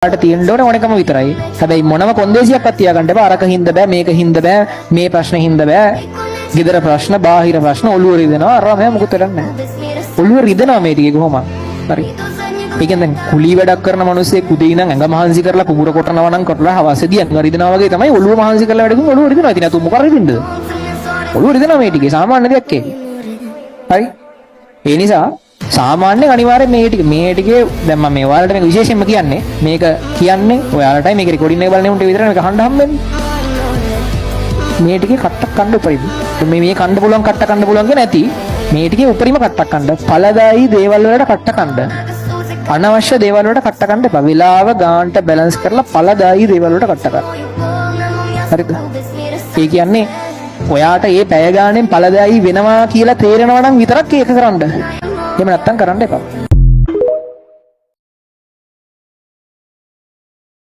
ට තියෙන්න ඕන ඕනකම විතරයි. හැබැයි මොනම කොන්දේසියක්වත් තියාගන්න එපා. අරක හින්ද බෑ, මේක හින්ද බෑ, මේ ප්‍රශ්න හින්ද බෑ. ගෙදර ප්‍රශ්න, බාහිර ප්‍රශ්න ඔළුව රිදෙනවා. අර මම මොකද කරන්නේ? ඔළුව රිදෙනවා මේ ටිකේ කොහොමද? හරි. ඒ කියන්නේ කුලී වැඩක් කරන මිනිස්සෙක් උදේ ඉඳන් ඇඟ මහන්සි කරලා කුඹුර කොටනවා නම් කරලා හවසේදී ඇඟ රිදෙනවා වගේ තමයි ඔළුව මහන්සි කරලා වැඩකුම් ඔළුව රිදෙනවා. ඉතින් අතු මොකක් රිදින්ද? ඔළුව රිදෙනවා මේ ටිකේ සාමාන්‍ය දෙයක් ඒක. හරි. ඒ නිසා සාමාන්‍යයෙන් අනිවාර්යෙන් මේ ටිකේ දැන් මම මේ ඔයාලට මේක විශේෂයෙන්ම කියන්නේ මේක කියන්නේ ඔයාලටයි මේක රෙකෝඩින් එක බලන උන්ට විතරයි මේක අහන්න හම්බෙන්නේ. මේ ටිකේ කට්ටක් කන්න උපරිම. මේ කන්න පුළුවන් කට්ට කන්න පුළුවන් කියන ඇති. මේ ටිකේ උපරිම කට්ටක් කන්න. ඵලදායි දේවල් වලට කට්ට කන්න. අනවශ්‍ය දේවල් වලට කට්ට කන්න එපා. වෙලාව ගානට බැලන්ස් කරලා ඵලදායි දේවල් වලට කට්ට ගන්න. හරිද? ඒ කියන්නේ ඔයාට මේ පැය ගානෙන් ඵලදායි වෙනවා කියලා තේරෙනවා නම් විතරක් ඒක කරන්න. එහෙම නැත්තම් කරන්න එපා.